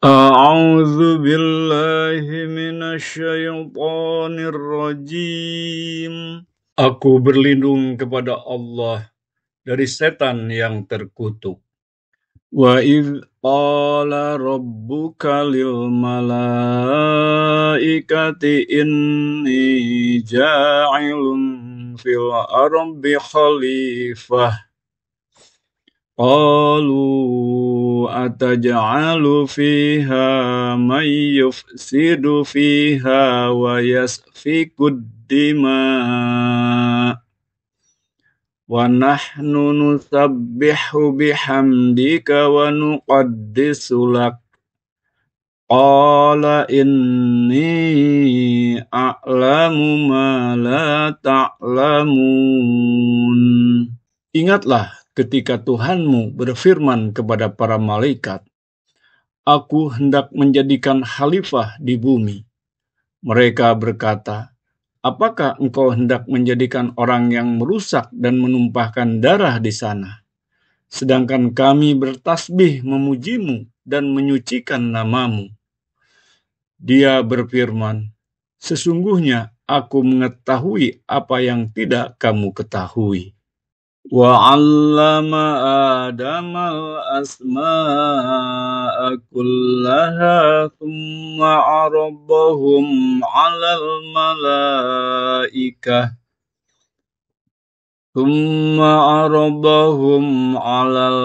A'udzu billahi minasyaitonir rajim. Aku berlindung kepada Allah dari setan yang terkutuk. Wa idz qala rabbuka lil malaikati inni ja'ilun fil ardi khalifah. Qalu ataj'alu fiha man yufsidu fiha wa yasfikud dima wa nahnu nusabbihu bihamdika wa nuqaddisu lak. Qala inni a'lamu ma la ta'lamun. Ingatlah ketika Tuhanmu berfirman kepada para malaikat, "Aku hendak menjadikan khalifah di bumi." Mereka berkata, "Apakah engkau hendak menjadikan orang yang merusak dan menumpahkan darah di sana? Sedangkan kami bertasbih memujimu dan menyucikan namamu." Dia berfirman, "Sesungguhnya aku mengetahui apa yang tidak kamu ketahui." وَعَلَّمَ آدَمَ الْأَسْمَاءَ كُلَّهَا ثُمَّ عَرَضَهُمْ عَلَى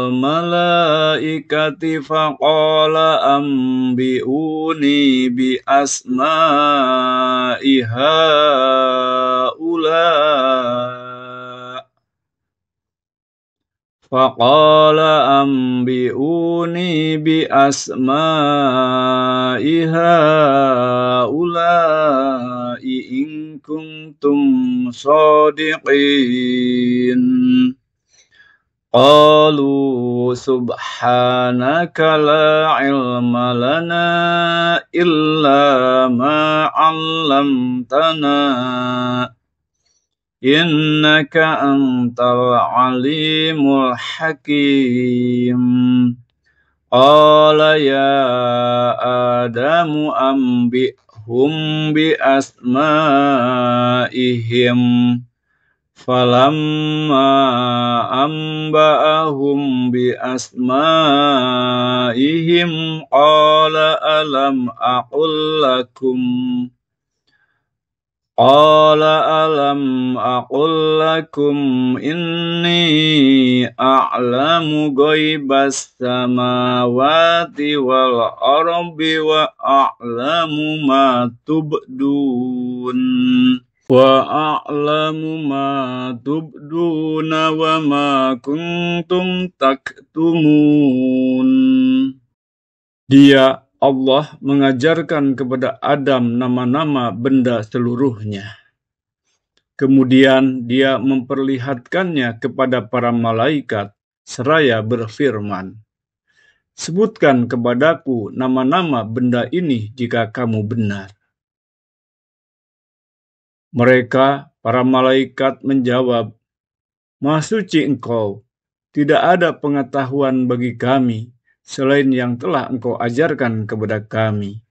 الْمَلَائِكَةِ فَقَالَ أَنْبِئُونِي بِأَسْمَاءِ هَؤُلَاءِ إِن كُنتُمْ صَادِقِينَ. قَالُوا سُبْحَانَكَ لَا عِلْمَ لَنَا إِلَّا مَا عَلَّمْتَنَا إِنَّكَ أَنْتَ الْعَلِيمُ الْحَكِيمُ. قَالَ يَا آدَمُ أَنْبِئْهُمْ بِأَسْمَائِهِمْ. فَلَمَّا أَنْبَأَهُمْ بِأَسْمَائِهِمْ قَالَ أَلَمْ أَقُلْ لَكُمْ إِنِّي أَعْلَمُ غَيْبَ السَّمَاوَاتِ وَالْأَرْضِ وَأَعْلَمُ مَا تُبْدُونَ وَمَا كُنْتُمْ تَكْتُمُونَ. Dia, Allah, mengajarkan kepada Adam nama-nama benda seluruhnya. Kemudian dia memperlihatkannya kepada para malaikat seraya berfirman, "Sebutkan kepadaku nama-nama benda ini jika kamu benar." Mereka, para malaikat, menjawab, "Maha suci Engkau, tidak ada pengetahuan bagi kami selain yang telah Engkau ajarkan kepada kami.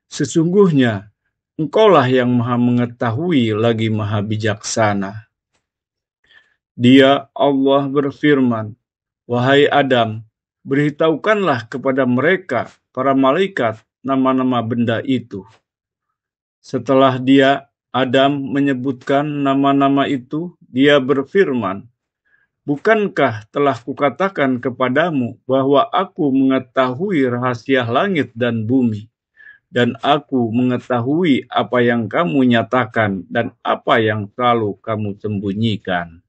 Sesungguhnya Engkaulah yang maha mengetahui lagi maha bijaksana." Dia, Allah, berfirman, "Wahai Adam, beritahukanlah kepada mereka, para malaikat, nama-nama benda itu." Setelah dia, Adam, menyebutkan nama-nama itu, dia berfirman, "Bukankah telah kukatakan kepadamu bahwa aku mengetahui rahasia langit dan bumi, dan aku mengetahui apa yang kamu nyatakan dan apa yang selalu kamu sembunyikan."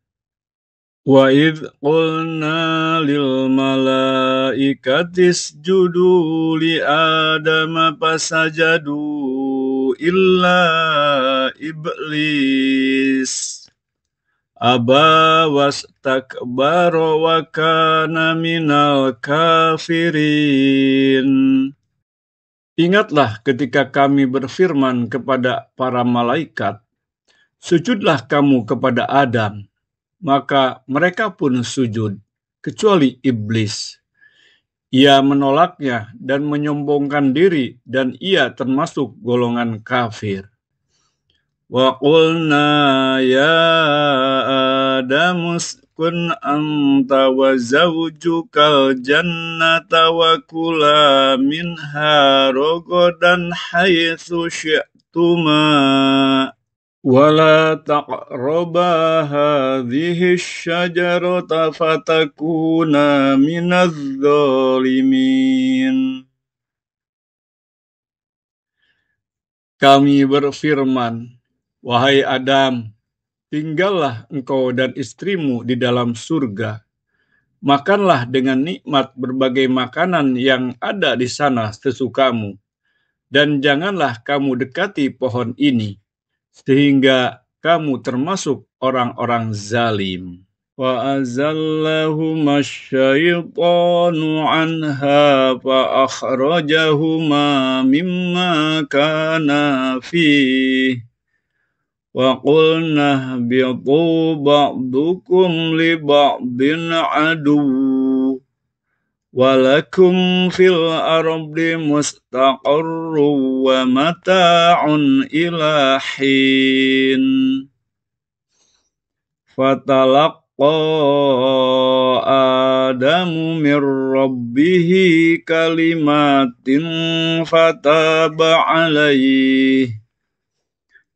وَإِذْ قُلْنَا لِلْمَلَائِكَةِ اسْجُدُوا لِآدَمَ فَسَجَدُوا إِلَّا إِبْلِيسَ أَبَى وَاسْتَكْبَرَ وَكَانَ مِنَ الْكَافِرِينَ. Ingatlah ketika kami berfirman kepada para malaikat, "Sujudlah kamu kepada Adam." Maka mereka pun sujud, kecuali iblis. Ia menolaknya dan menyombongkan diri, dan ia termasuk golongan kafir. Wa qulna ya Adamu uskun anta wa zawjukal jannata wa kula minha ragadan haitsu syi'tuma ولا تقربا هذه الشجرة فتكونا من الظالمين. Kami berfirman, wahai Adam, tinggallah engkau dan istrimu di dalam surga. Makanlah dengan nikmat berbagai makanan yang ada di sana sesukamu. Dan janganlah kamu dekati pohon ini, sehingga kamu termasuk orang-orang zalim. وَأَزَلَّهُمَا الشَّيْطَانُ عَنْهَا فَأَخْرَجَهُمَا مِمَّا كَانَا فِيهِ وَقُلْنَا اهْبِطُوا بَعْضُكُمْ لِبَعْضٍ عَدُوٌّ وَلَكُمْ فِي الْأَرْضِ مُسْتَقَرٌّ وَمَتَاعٌ إِلَى حِينٍ. فَتَلَقَّى آدَمُ مِنْ رَبِّهِ كَلِمَاتٍ فَتَابَ عَلَيْهِ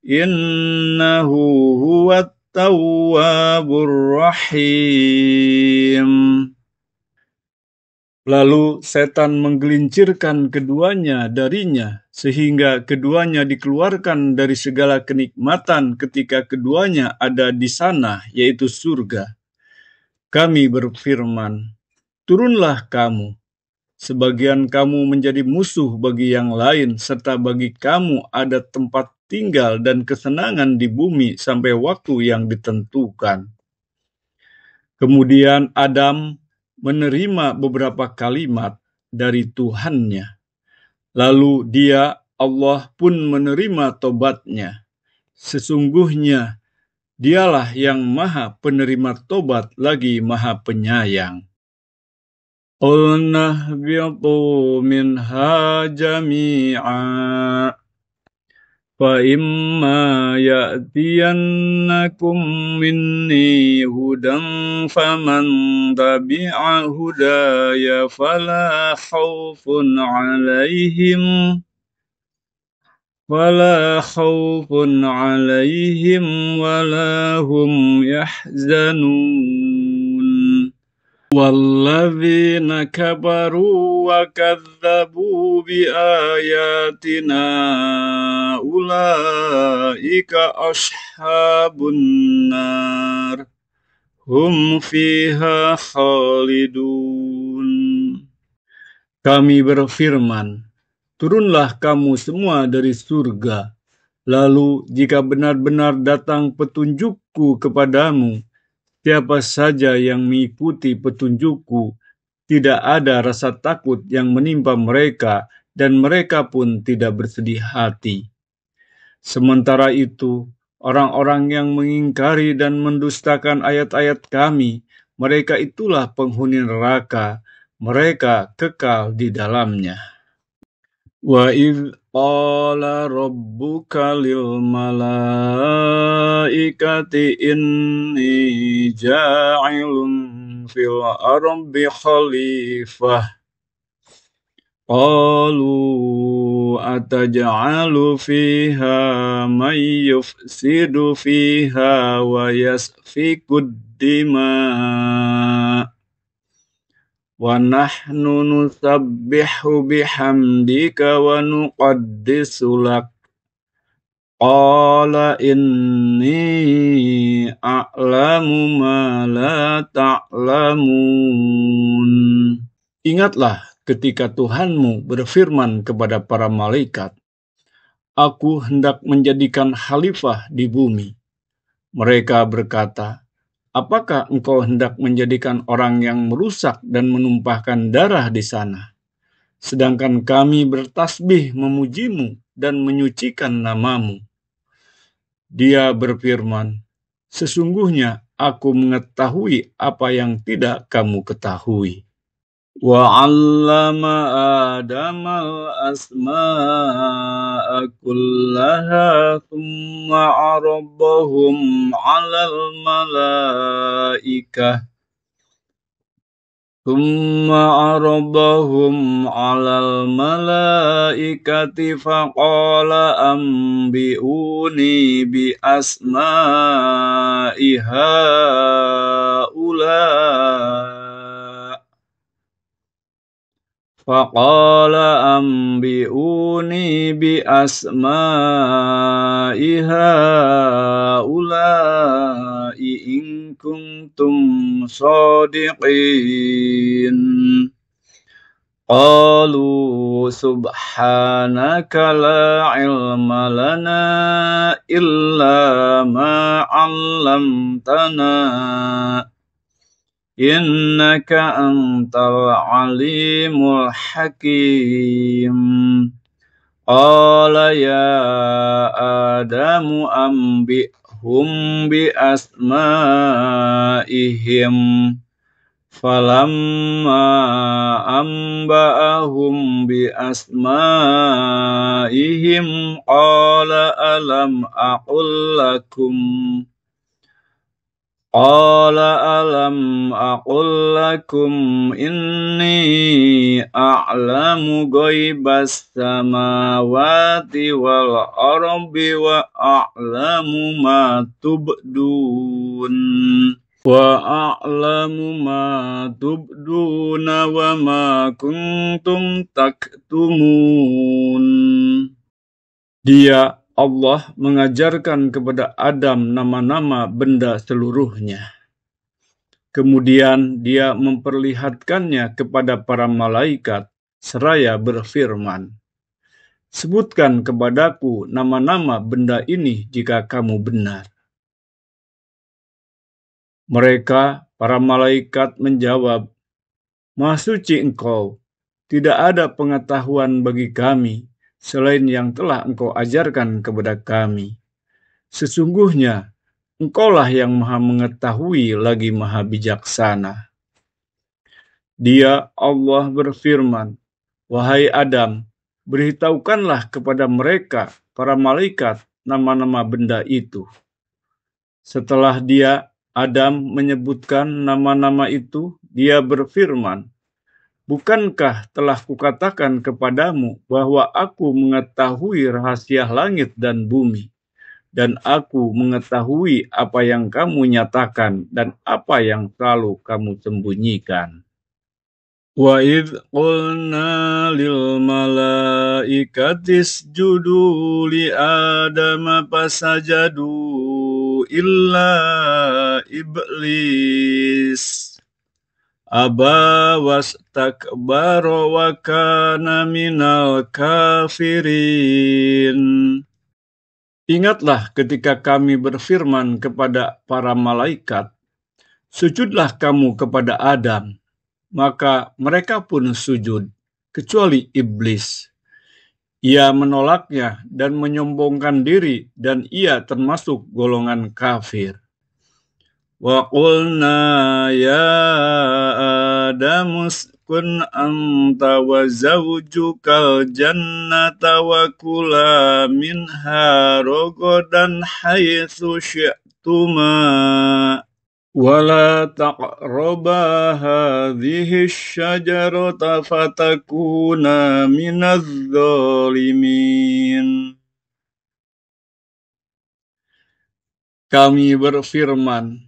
إِنَّهُ هُوَ التَّوَّابُ الرَّحِيمُ. Lalu setan menggelincirkan keduanya darinya, sehingga keduanya dikeluarkan dari segala kenikmatan ketika keduanya ada di sana, yaitu surga. Kami berfirman, turunlah kamu, sebagian kamu menjadi musuh bagi yang lain, serta bagi kamu ada tempat tinggal dan kesenangan di bumi sampai waktu yang ditentukan. Kemudian Adam menerima beberapa kalimat dari Tuhannya. Lalu Allah pun menerima tobatnya. Sesungguhnya dialah yang maha penerima tobat lagi maha penyayang. Qulna ihbitu minha jami'a فَإِمَّا يَأْتِيَنَّكُمْ مِنِّي هُدًى فَمَنْ تَبِعَ هُدَايَ فَلَا خَوْفٌ عَلَيْهِمْ وَلَا هُمْ يَحْزَنُونَ. وَالَّذِينَ كَفَرُوا وَكَذَّبُوا بِآيَاتِنَا أُولَئِكَ أَصْحَابُ النَّارِ هُمْ فِيهَا خَالِدُونَ. Kami berfirman, turunlah kamu semua dari surga. Lalu jika benar-benar datang petunjukku kepadamu, siapa saja yang mengikuti petunjukku, tidak ada rasa takut yang menimpa mereka, dan mereka pun tidak bersedih hati. Sementara itu, orang-orang yang mengingkari dan mendustakan ayat-ayat kami, mereka itulah penghuni neraka, mereka kekal di dalamnya. وَإِذْ قَالَ رَبُّكَ لِلْمَلَائِكَةِ إِنِّي جَاعِلٌ فِي الْأَرْضِ خَلِيفَةً قَالُوا أَتَجْعَلُ فِيهَا مَن يُفْسِدُ فِيهَا وَيَسْفِكُ الدِّمَاءَ وَنَحْنُ نُسَبِّحُ بِحَمْدِكَ وَنُقَدِّسُ لَكَ قَالَ إِنِّي أَعْلَمُ مَا لَا تَعْلَمُونَ. Ingatlah ketika Tuhanmu berfirman kepada para malaikat, Aku hendak menjadikan khalifah di bumi. Mereka berkata, apakah engkau hendak menjadikan orang yang merusak dan menumpahkan darah di sana? Sedangkan kami bertasbih memujimu dan menyucikan namamu. Dia berfirman, sesungguhnya aku mengetahui apa yang tidak kamu ketahui. وعلم آدم الأسماء كلها ثم عرضهم على الملائكة فقال أنبئوني بأسماء هؤلاء إن كنتم صادقين. قالوا سبحانك لا علم لنا إلا ما علمتنا إنك أنت العليم الحكيم. قال يا آدم أنبئهم بأسمائهم فلما أنبأهم بأسمائهم قال ألم أقل لكم إني أعلم غيب السماوات والأرض وأعلم ما تبدون وما كنتم تكتمون. Dia Allah mengajarkan kepada Adam nama-nama benda seluruhnya. Kemudian dia memperlihatkannya kepada para malaikat seraya berfirman, sebutkan kepadaku nama-nama benda ini jika kamu benar. Mereka, para malaikat menjawab, Maha suci Engkau, tidak ada pengetahuan bagi kami selain yang telah Engkau ajarkan kepada kami. Sesungguhnya, Engkaulah yang maha mengetahui lagi maha bijaksana. Dia, Allah berfirman, wahai Adam, beritahukanlah kepada mereka, para malaikat, nama-nama benda itu. Setelah dia, Adam, menyebutkan nama-nama itu, dia berfirman, bukankah telah kukatakan kepadamu bahwa aku mengetahui rahasia langit dan bumi, dan aku mengetahui apa yang kamu nyatakan dan apa yang selalu kamu sembunyikan. Wa idh qulna lil malaikati isjudu li Adama fasajadu illa iblis aba wastakbara wa kana minal kafirin. Ingatlah ketika kami berfirman kepada para malaikat, sujudlah kamu kepada Adam. Maka mereka pun sujud, kecuali iblis. Ia menolaknya dan menyombongkan diri, dan ia termasuk golongan kafir. Wa qulna ya Adam uskun anta wa zawjukal jannata wa kula minha ragadan haitsu syi'tuma wala taqraba hadhihi syajarata fatakuna minadh dhalimin. Kami berfirman,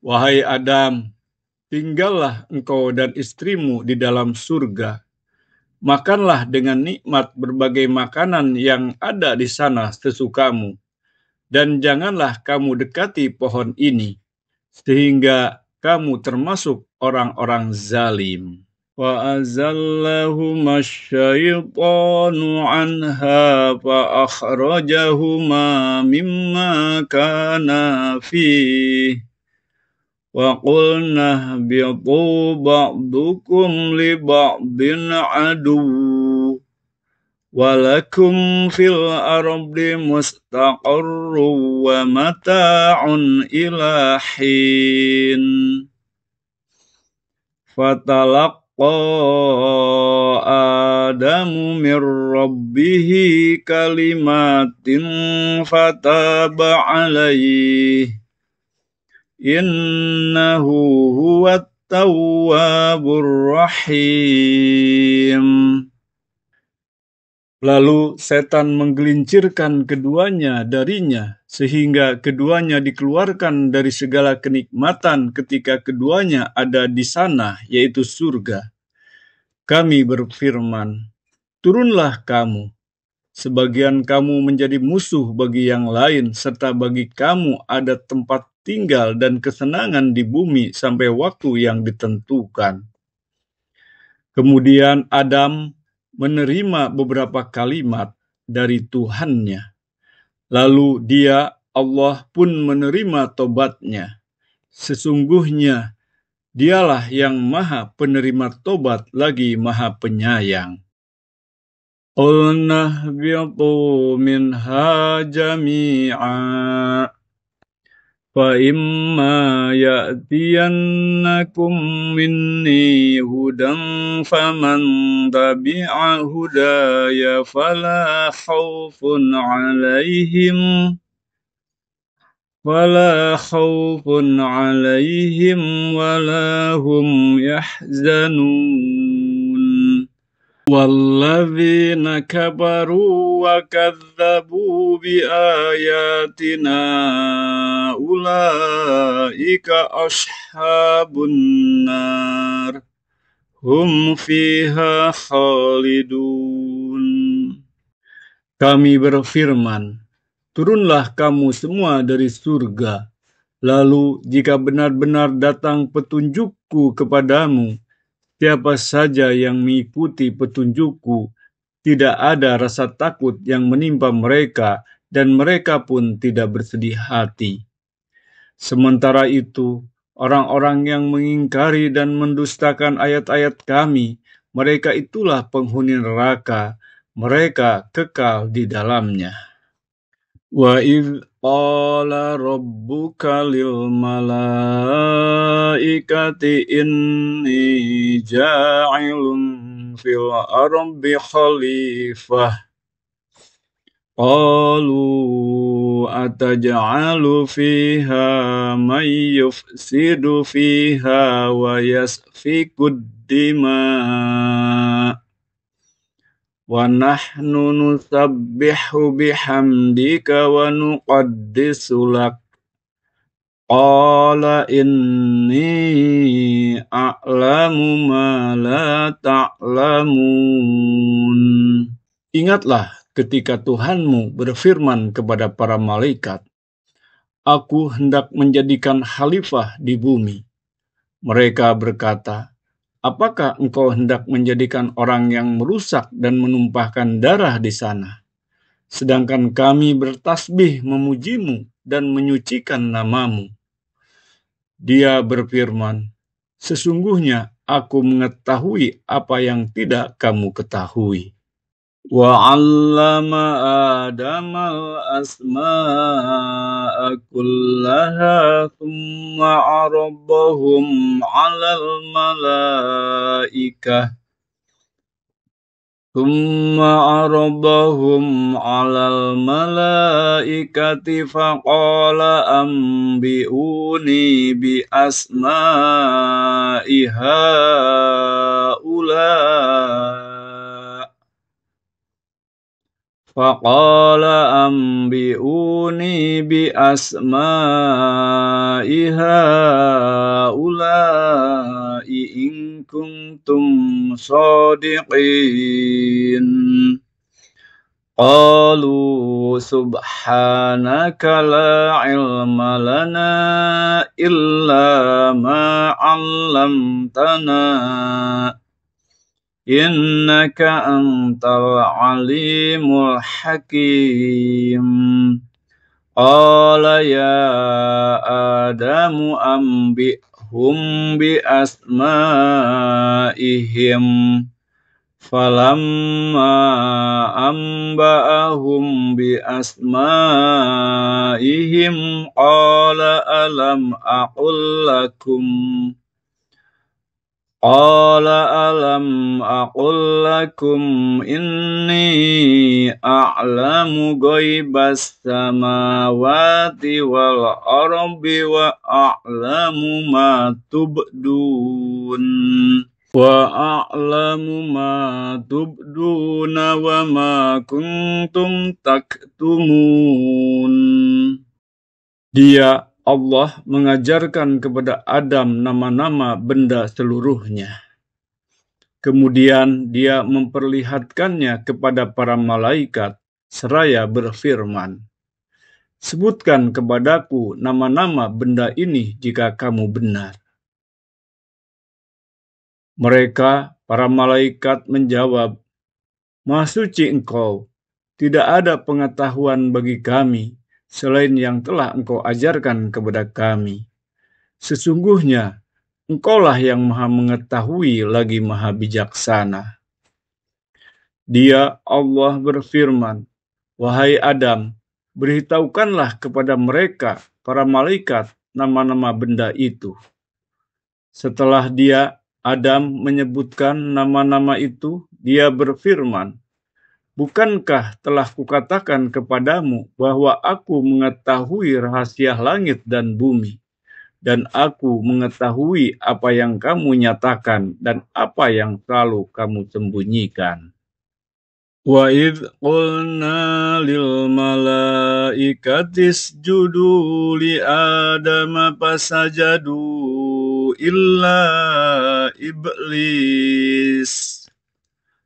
wahai Adam, tinggallah engkau dan istrimu di dalam surga. Makanlah dengan nikmat berbagai makanan yang ada di sana sesukamu. Dan janganlah kamu dekati pohon ini, sehingga kamu termasuk orang-orang zalim. Wa azallahuma asyaitanu anha fa akhrajahuma mimma kana fihi. Wa qulna ihbitu ba'dukum li ba'din adu. Walakum fil ardi mustaqarru wa mata'un ila hin. Fatalaqa Adamu min rabbihi kalimatin fataba alaihi innahu huwat tawwabur rahim. Lalu setan menggelincirkan keduanya darinya, sehingga keduanya dikeluarkan dari segala kenikmatan ketika keduanya ada di sana, yaitu surga. Kami berfirman, turunlah kamu, sebagian kamu menjadi musuh bagi yang lain, serta bagi kamu ada tempat tinggal dan kesenangan di bumi sampai waktu yang ditentukan. Kemudian Adam menerima beberapa kalimat dari Tuhannya. Lalu Allah pun menerima tobatnya. Sesungguhnya dialah yang maha penerima tobat lagi maha penyayang. Qulna ihbitu minha jami'a فَإِمَّا يَأْتِيَنَّكُمْ مِنِّي هُدًى فَمَنْ تَبِعَ هُدَايَ فَلَا خَوْفٌ عَلَيْهِمْ وَلَا هُمْ يَحْزَنُونَ وَالَّذِينَ كَفَرُوا وَكَذَّبُوا بِآيَاتِنَا أُولَئِكَ أَصْحَابُ النَّارِ هُمْ فِيهَا خَالِدُونَ. Kami berfirman, turunlah kamu semua dari surga, lalu jika benar-benar datang petunjukku kepadamu, siapa saja yang mengikuti petunjukku, tidak ada rasa takut yang menimpa mereka, dan mereka pun tidak bersedih hati. Sementara itu, orang-orang yang mengingkari dan mendustakan ayat-ayat kami, mereka itulah penghuni neraka, mereka kekal di dalamnya. وَإِذْ قَالَ رَبُّكَ لِلْمَلَائِكَةِ إِنِّي جَاعِلٌ فِي الْأَرْضِ خَلِيفَةً قَالُوا أَتَجْعَلُ فِيهَا مَن يُفْسِدُ فِيهَا وَيَسْفِكُ الدِّمَاءَ وَنَحْنُ نُسَبِّحُ بِحَمْدِكَ وَنُقَدِّسُ لَكَ قَالَ إِنِّي أَعْلَمُ مَا لَا تَعْلَمُونَ. Ingatlah ketika Tuhanmu berfirman kepada para malaikat, Aku hendak menjadikan khalifah di bumi. Mereka berkata, apakah engkau hendak menjadikan orang yang merusak dan menumpahkan darah di sana? Sedangkan kami bertasbih memujimu dan menyucikan namamu. Dia berfirman, sesungguhnya aku mengetahui apa yang tidak kamu ketahui. وَعَلَّمَ آدَمَ الْأَسْمَاءَ كُلَّهَا ثُمَّ عَرَضَهُمْ عَلَى الْمَلَائِكَةِ فَقَالَ أَنْبِئُونِي بِأَسْمَاءِ هَؤُلَاءِ إِن كُنتُمْ صَادِقِينَ. قَالُوا سُبْحَانَكَ لَا عِلْمَ لَنَا إِلَّا مَا عَلَّمْتَنَا إِنَّكَ أَنْتَ الْعَلِيمُ الْحَكِيمُ. قَالَ يَا آدَمُ أَنْبِئْهُمْ بِأَسْمَائِهِمْ فَلَمَّا أَنْبَأَهُمْ بِأَسْمَائِهِمْ قَالَ Qala alam aqul lakum inni a'lamu ghaibas samawati wal ardi wa a'lamu ma tubdun wa ma kuntum taktumun. Dia Allah mengajarkan kepada Adam nama-nama benda seluruhnya. Kemudian dia memperlihatkannya kepada para malaikat, seraya berfirman, "Sebutkan kepadaku nama-nama benda ini jika kamu benar." Mereka, para malaikat, menjawab, "Maha suci Engkau, tidak ada pengetahuan bagi kami selain yang telah Engkau ajarkan kepada kami. Sesungguhnya, Engkaulah yang maha mengetahui lagi maha bijaksana." Dia, Allah, berfirman, "Wahai Adam, beritahukanlah kepada mereka, para malaikat, nama-nama benda itu." Setelah dia, Adam, menyebutkan nama-nama itu, dia berfirman, "Bukankah telah kukatakan kepadamu bahwa aku mengetahui rahasia langit dan bumi, dan aku mengetahui apa yang kamu nyatakan dan apa yang selalu kamu sembunyikan." Wa idh qulna lil malaikati isjudu li Adama fasajadu illa iblis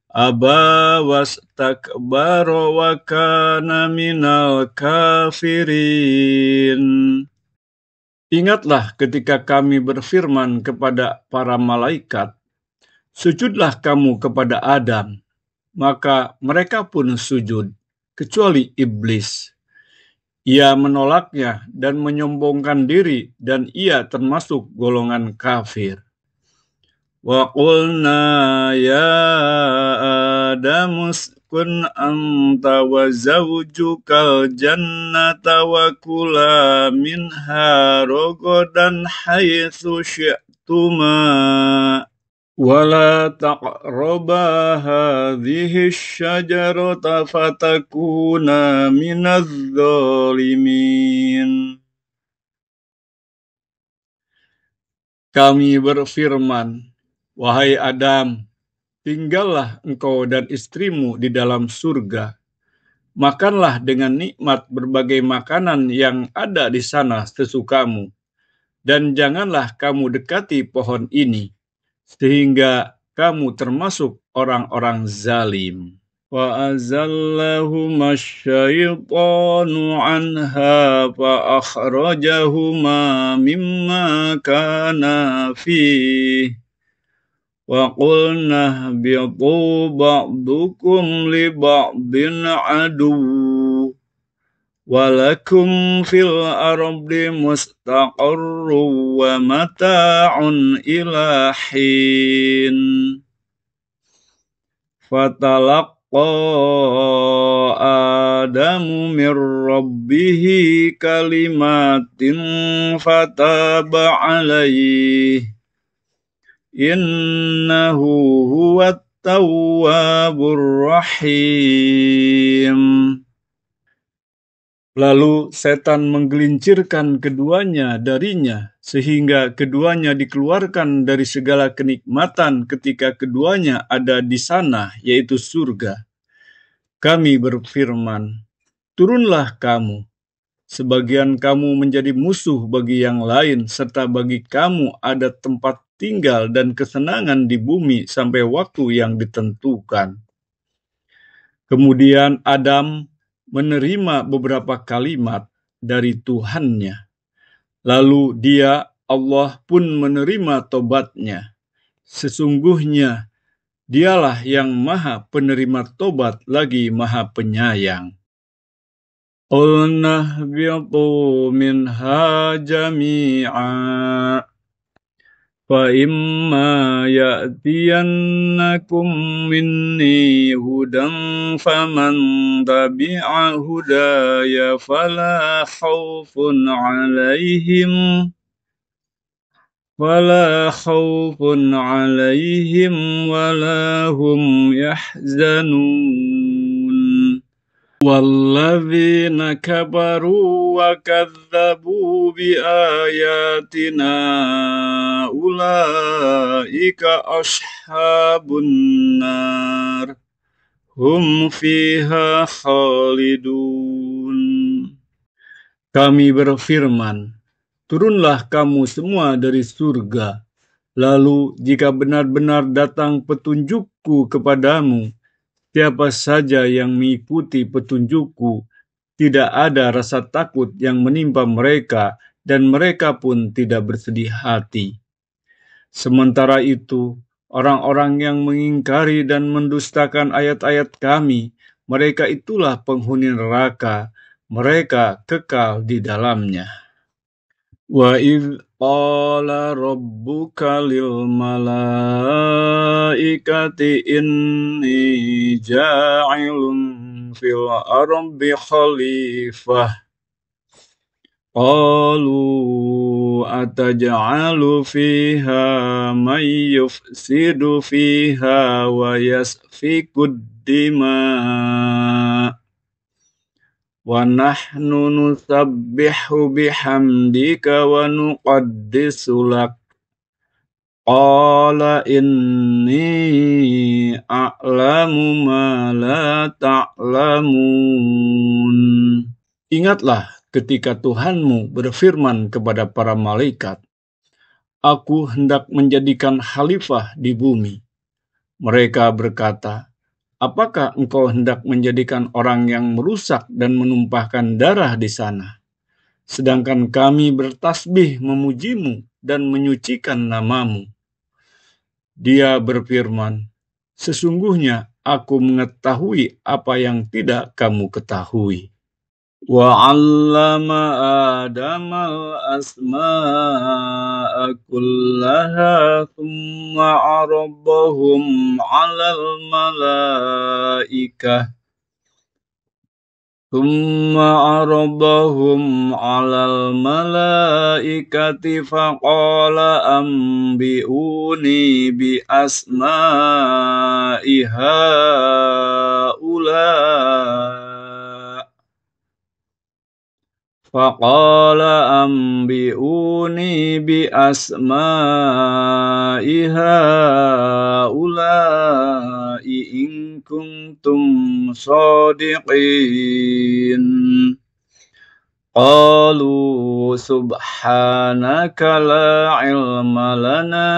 aba wastakbara wa kana minal kafirin. Ingatlah ketika kami berfirman kepada para malaikat, "Sujudlah kamu kepada Adam." Maka mereka pun sujud, kecuali iblis. Ia menolaknya dan menyombongkan diri, dan ia termasuk golongan kafir. Wa qulna ya Adamu uskun anta wa zawjukal jannata wa kula minha ragadan haitsu syi'tuma wala taqraba hadhihi syajarata fatakuna minadh dhalimin. Kami berfirman, "Wahai Adam, tinggallah engkau dan istrimu di dalam surga. Makanlah dengan nikmat berbagai makanan yang ada di sana sesukamu, dan janganlah kamu dekati pohon ini, sehingga kamu termasuk orang-orang zalim." Wa azallahuma asyaitanu anha fa akhrajahuma mimma kana fihi wa qulna ihbitu ba'dukum li ba'din adu walakum fil ardi mustaqarrun wa mata'un ila hin. Fatalaqa Adamu min rabbihi kalimatin fataba alaihi innahu huwat tawwabur rahim. Lalu setan menggelincirkan keduanya darinya, sehingga keduanya dikeluarkan dari segala kenikmatan ketika keduanya ada di sana, yaitu surga. Kami berfirman, "Turunlah kamu, sebagian kamu menjadi musuh bagi yang lain, serta bagi kamu ada tempat tinggal dan kesenangan di bumi sampai waktu yang ditentukan." Kemudian Adam menerima beberapa kalimat dari Tuhannya. Lalu dia, Allah, pun menerima tobatnya. Sesungguhnya dialah yang maha penerima tobat lagi maha penyayang. Qulna ihbitu minha jami'a fa imma ya'tiyannakum minni hudan faman tabi'a hudaya fala khawfun 'alaihim ولا خوف عليهم ولا هم يحزنون والذين كفروا وكذبوا بآياتنا أولئك أصحاب النار هم فيها خالدون. Kami berfirman, turunlah kamu semua dari surga. Lalu jika benar-benar datang petunjukku kepadamu, siapa saja yang mengikuti petunjukku, tidak ada rasa takut yang menimpa mereka, dan mereka pun tidak bersedih hati. Sementara itu, orang-orang yang mengingkari dan mendustakan ayat-ayat kami, mereka itulah penghuni neraka, mereka kekal di dalamnya. وَإِذْ قَالَ رَبُّكَ لِلْمَلَائِكَةِ إِنِّي جَاعِلٌ فِي الْأَرْضِ خَلِيفَةً قَالُوا أَتَجْعَلُ فِيهَا مَن يُفْسِدُ فِيهَا وَيَسْفِكُ الدِّمَاءَ وَنَحْنُ نُسَبِّحُ بِحَمْدِكَ وَنُقَدِّسُ لَكَ قَالَ إِنِّي أَعْلَمُ مَا لَا تَعْلَمُونَ. Ingatlah ketika Tuhanmu berfirman kepada para malaikat, Aku hendak menjadikan khalifah di bumi. Mereka berkata, Apakah engkau hendak menjadikan orang yang merusak dan menumpahkan darah di sana? Sedangkan kami bertasbih memujimu dan menyucikan namamu. Dia berfirman, Sesungguhnya aku mengetahui apa yang tidak kamu ketahui. وَعَلَّمَ آدَمَ الْأَسْمَاءَ كُلَّهَا ثُمَّ عَرَضَهُمْ على الملائكة فقال أنبئوني بأسماء هؤلاء إن كنتم صادقين. قالوا سبحانك لا علم لنا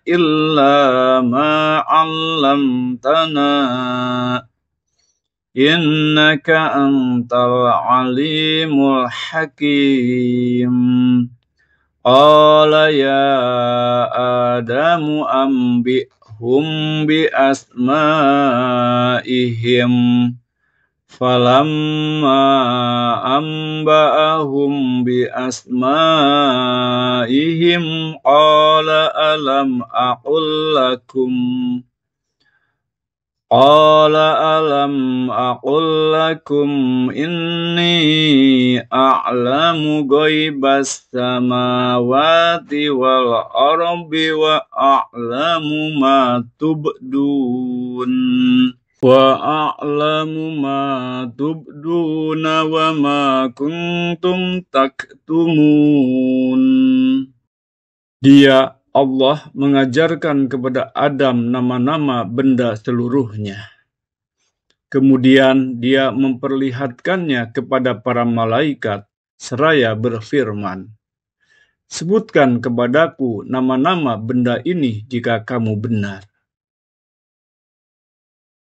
إلا ما علمتنا إنك أنت العليم الحكيم. قال يا آدم أنبئهم بأسمائهم فلما أنبأهم بأسمائهم قال ألم أقل لكم إني أعلم غيب السماوات والأرض وأعلم ما تبدون وما كنتم تكتمون. Dia Allah mengajarkan kepada Adam nama-nama benda seluruhnya. Kemudian dia memperlihatkannya kepada para malaikat seraya berfirman, Sebutkan kepadaku nama-nama benda ini jika kamu benar.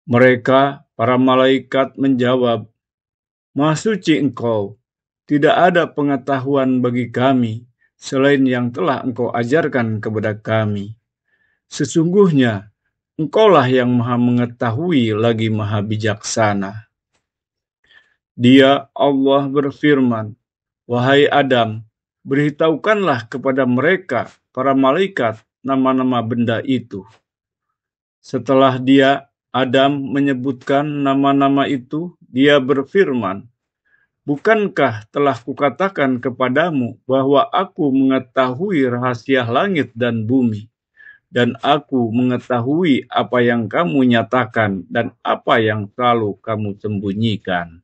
Mereka, para malaikat menjawab, Maha suci Engkau, tidak ada pengetahuan bagi kami selain yang telah Engkau ajarkan kepada kami. Sesungguhnya, Engkaulah yang maha mengetahui lagi maha bijaksana. Dia, Allah berfirman, Wahai Adam, beritahukanlah kepada mereka, para malaikat, nama-nama benda itu. Setelah dia, Adam, menyebutkan nama-nama itu, dia berfirman, Bukankah telah kukatakan kepadamu bahwa aku mengetahui rahasia langit dan bumi, dan aku mengetahui apa yang kamu nyatakan dan apa yang selalu kamu sembunyikan.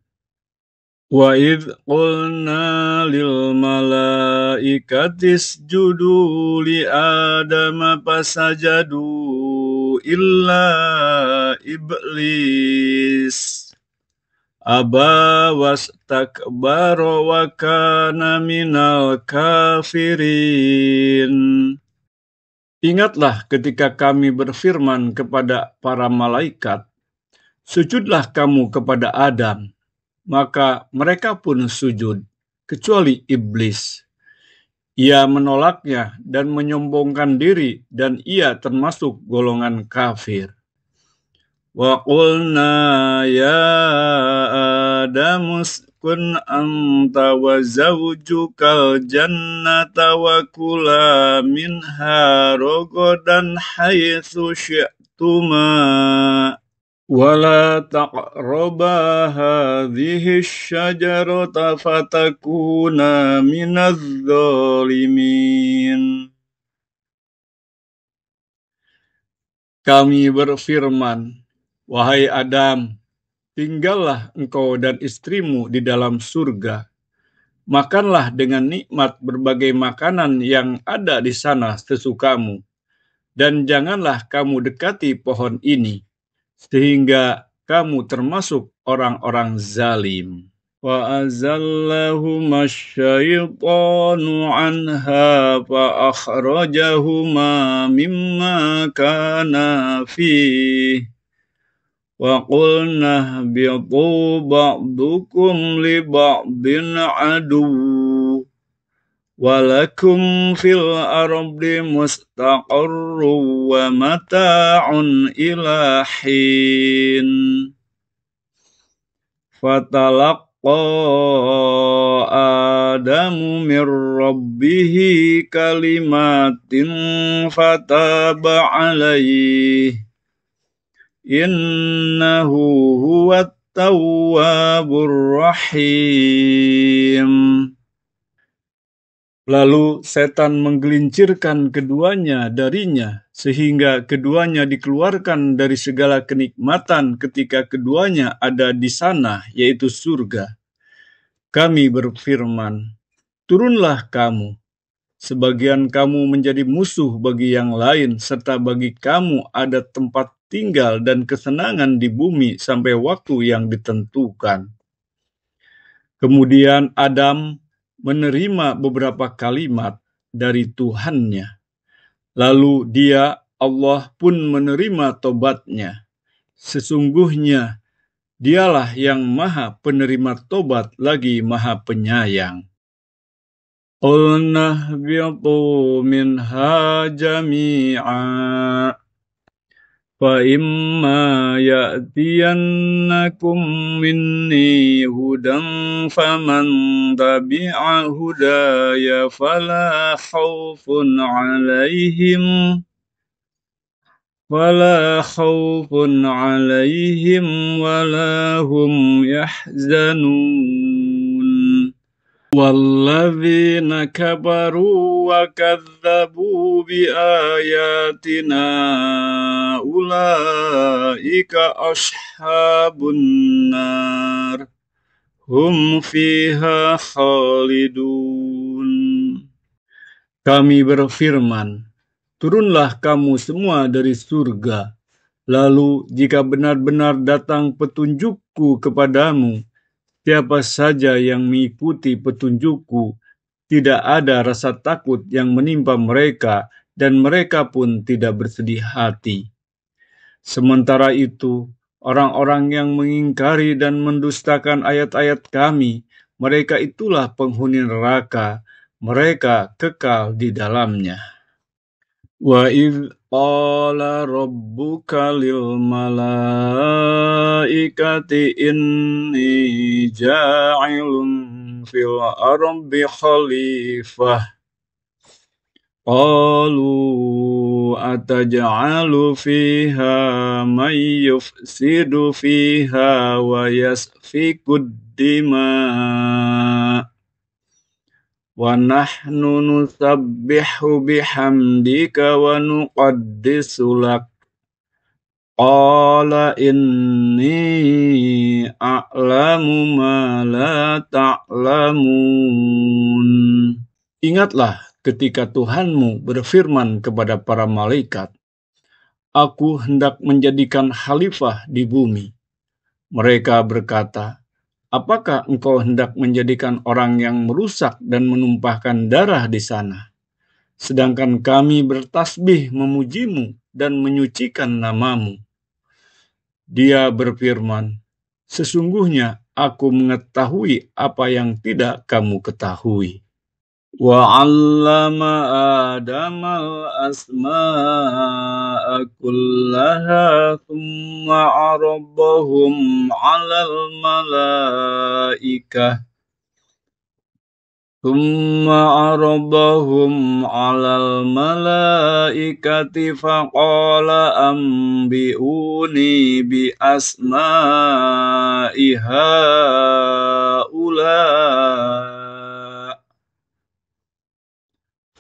Wa idh qulna lil malaikati isjudu li Adama fasajadu illa iblis aba wastakbara wa kana minal kafirin. Ingatlah ketika kami berfirman kepada para malaikat, sujudlah kamu kepada Adam. Maka mereka pun sujud, kecuali iblis. Ia menolaknya dan menyombongkan diri, dan ia termasuk golongan kafir. Wa qulna ya Adam uskun anta wa zawjukal jannata wa kula minha ragadan haitsu syi'tuma wala taqraba hadhihi syajarata fatakuna minadh dhalimin. Kami berfirman, wahai Adam, tinggallah engkau dan istrimu di dalam surga. Makanlah dengan nikmat berbagai makanan yang ada di sana sesukamu. Dan janganlah kamu dekati pohon ini, sehingga kamu termasuk orang-orang zalim. Wa azallahuma syaitanu anha fa akhrajahuma mimma kana fihi. Wa qulna bi'tu ba'dukum li ba'din adu. Walakum fil ardi mustaqarru wa mata'un ila hin. Fatalaqqa Adamu min rabbihi kalimatin fataba alaihi. Innahu huwat tawwabur rahim. Lalu setan menggelincirkan keduanya darinya, sehingga keduanya dikeluarkan dari segala kenikmatan ketika keduanya ada di sana, yaitu surga. Kami berfirman, turunlah kamu, sebagian kamu menjadi musuh bagi yang lain, serta bagi kamu ada tempat tinggal dan kesenangan di bumi sampai waktu yang ditentukan. Kemudian Adam menerima beberapa kalimat dari Tuhannya. Lalu dia, Allah pun menerima tobatnya. Sesungguhnya dialah yang maha penerima tobat lagi maha penyayang. Qulna hbitu minha jami'a. فَإِمَّا يَأْتِيَنَّكُمْ مِنِّي هُدًى فَمَنْ تَبِعَ هُدَايَ فَلَا خَوْفٌ عَلَيْهِمْ وَلَا هُمْ يَحْزَنُونَ وَالَّذِينَ كَفَرُوا وَكَذَّبُوا بِآيَاتِنَا أُولَئِكَ أَصْحَابُ النَّارِ هُمْ فِيهَا خَالِدُونَ. Kami berfirman, turunlah kamu semua dari surga. Lalu jika benar-benar datang petunjukku kepadamu, siapa saja yang mengikuti petunjukku, tidak ada rasa takut yang menimpa mereka, dan mereka pun tidak bersedih hati. Sementara itu, orang-orang yang mengingkari dan mendustakan ayat-ayat kami, mereka itulah penghuni neraka, mereka kekal di dalamnya. Wa idh qala rabbuka lil malaikati inni ja'ilun fil ardi khalifah. Qalu ataj'alu fiha man yufsidu fiha wa yasfikud الدماء ونحن نسبح بحمدك ونقدس لك قال إني أعلم ما لا تعلمون. Ingatlah ketika Tuhanmu berfirman kepada para malaikat, Aku hendak menjadikan khalifah di bumi. Mereka berkata, Apakah engkau hendak menjadikan orang yang merusak dan menumpahkan darah di sana? Sedangkan kami bertasbih memujimu dan menyucikan namamu. Dia berfirman, Sesungguhnya aku mengetahui apa yang tidak kamu ketahui. وَعَلَّمَ آدَمَ الْأَسْمَاءَ كُلَّهَا ثُمَّ عَرَضَهُمْ على الملائكة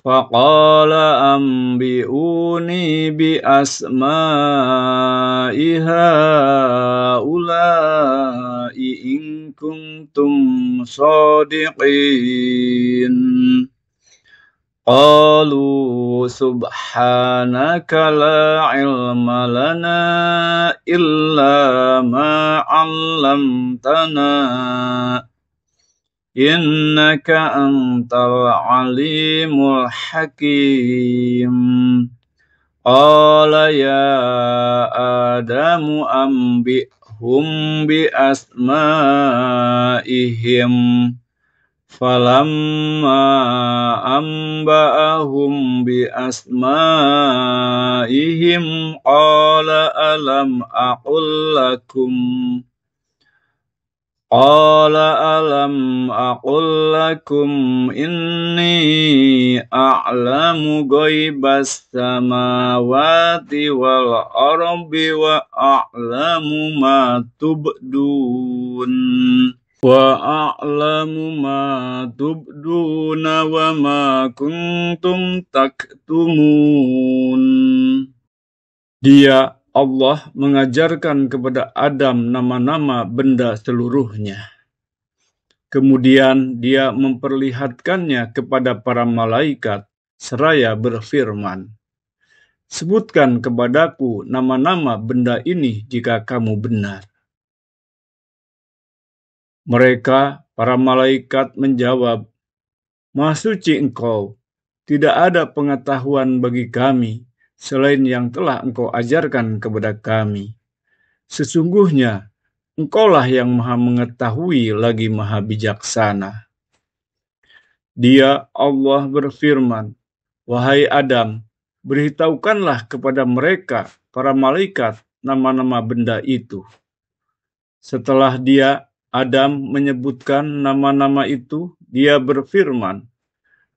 فقال أنبئوني بأسماء هؤلاء إن كنتم صادقين. قالوا سبحانك لا علم لنا إلا ما علمتنا إنك أنت العليم الحكيم. قال يا آدم أنبئهم بأسمائهم فلما أنبأهم بأسمائهم قال ألم أقل لكم إني أعلم غيب السماوات والأرض وأعلم ما تبدون وما كنتم تكتمون. Dia Allah mengajarkan kepada Adam nama-nama benda seluruhnya. Kemudian dia memperlihatkannya kepada para malaikat seraya berfirman, Sebutkan kepadaku nama-nama benda ini jika kamu benar. Mereka, para malaikat menjawab, Maha suci Engkau, tidak ada pengetahuan bagi kami selain yang telah Engkau ajarkan kepada kami. Sesungguhnya, Engkaulah yang maha mengetahui lagi maha bijaksana. Dia, Allah berfirman, Wahai Adam, beritahukanlah kepada mereka, para malaikat, nama-nama benda itu. Setelah dia, Adam, menyebutkan nama-nama itu, dia berfirman,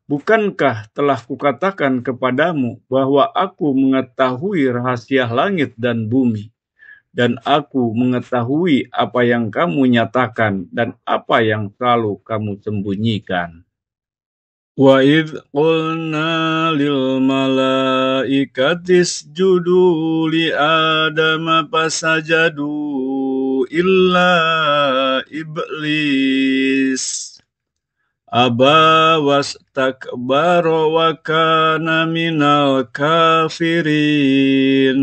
Bukankah telah kukatakan kepadamu bahwa aku mengetahui rahasia langit dan bumi, dan aku mengetahui apa yang kamu nyatakan dan apa yang selalu kamu sembunyikan. Wa idh qulna lil malaikati isjudu li Adama fasajadu illa iblis aba wastakbara wa kana minal kafirin.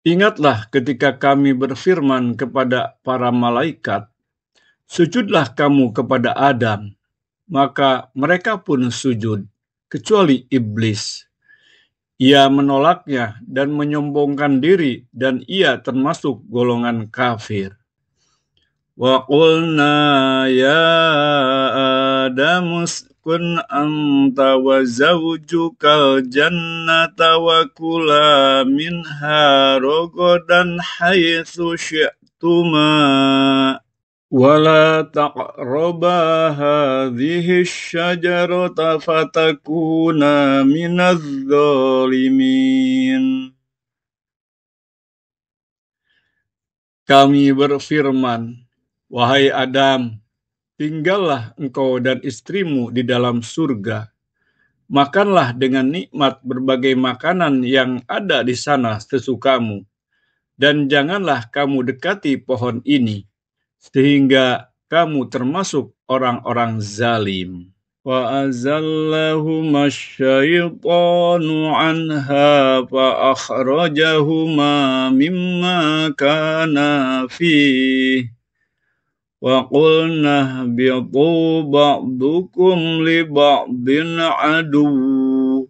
Ingatlah ketika kami berfirman kepada para malaikat, Sujudlah kamu kepada Adam. Maka mereka pun sujud, kecuali iblis. Ia menolaknya dan menyombongkan diri, dan ia termasuk golongan kafir. Wa qulna ya Adam uskun anta wa zawjukal jannata wa kula minha ragadan haitsu syi'tuma wa la taqraba hadhihi asy-syajarata fatakuna minadh dhalimin. Kami berfirman, Wahai Adam, tinggallah engkau dan istrimu di dalam surga. Makanlah dengan nikmat berbagai makanan yang ada di sana sesukamu. Dan janganlah kamu dekati pohon ini, sehingga kamu termasuk orang-orang zalim. وَأَزَلَّهُمَا الشَّيْطَانُ عَنْهَا فَأَخْرَجَهُمَا مِمَّا كَانَا فِيهِ وَقُلْنَا اهْبِطُوا بَعْضُكُمْ لِبَعْضٍ عَدُوٌّ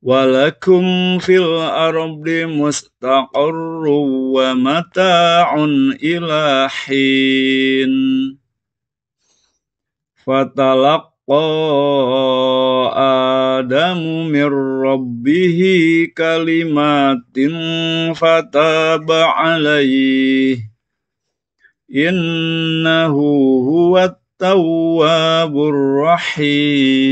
وَلَكُمْ فِي الْأَرْضِ مُسْتَقَرٌّ وَمَتَاعٌ إِلَى حِينٍ فَتَلَقَّى آدَمُ مِنْ رَبِّهِ كَلِمَاتٍ فَتَابَ عَلَيْهِ إِنَّهُ هُوَ التَّوَّابُ الرَّحِيمُ.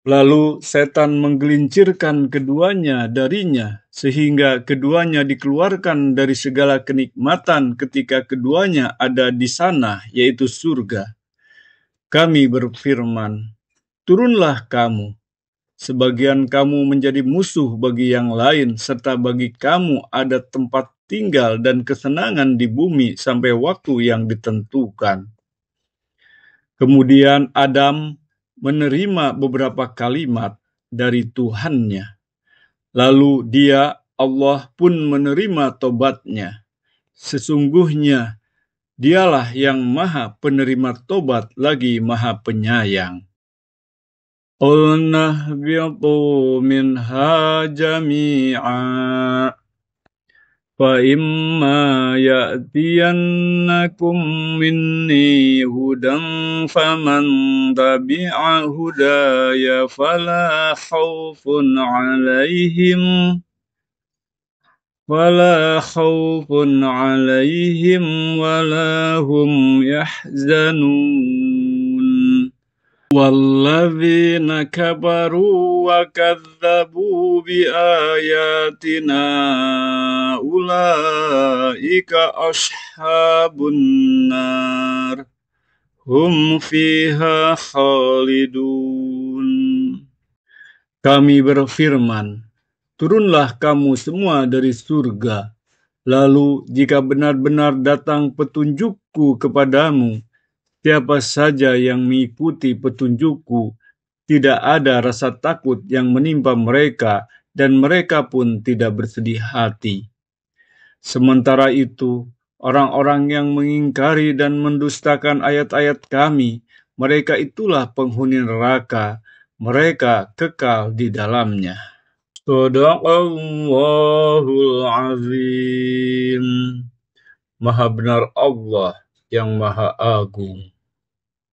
Lalu setan menggelincirkan keduanya darinya, sehingga keduanya dikeluarkan dari segala kenikmatan ketika keduanya ada di sana, yaitu surga. Kami berfirman, turunlah kamu, sebagian kamu menjadi musuh bagi yang lain, serta bagi kamu ada tempat tinggal dan kesenangan di bumi sampai waktu yang ditentukan. Kemudian Adam menerima beberapa kalimat dari Tuhannya. Lalu Allah pun menerima tobatnya. Sesungguhnya dialah yang maha penerima tobat lagi maha penyayang. Qulna ihbitu minha jami'a فَإِمَّا يَأْتِيَنَّكُمْ مِنِّي هُدًى فَمَنْ تَبِعَ هُدَايَ فَلَا خَوْفٌ عَلَيْهِمْ وَلَا هُمْ يَحْزَنُونَ وَالَّذِينَ كَفَرُوا وَكَذَّبُوا بِآيَاتِنَا أُولَئِكَ أَصْحَابُ النَّارِ هُمْ فِيهَا خَالِدُونَ. Kami berfirman, turunlah kamu semua dari surga. Lalu jika benar-benar datang petunjukku kepadamu, siapa saja yang mengikuti petunjukku, tidak ada rasa takut yang menimpa mereka, dan mereka pun tidak bersedih hati. Sementara itu, orang-orang yang mengingkari dan mendustakan ayat-ayat kami, mereka itulah penghuni neraka, mereka kekal di dalamnya. Shadaqallahul Azim. Maha benar Allah yang Maha Agung.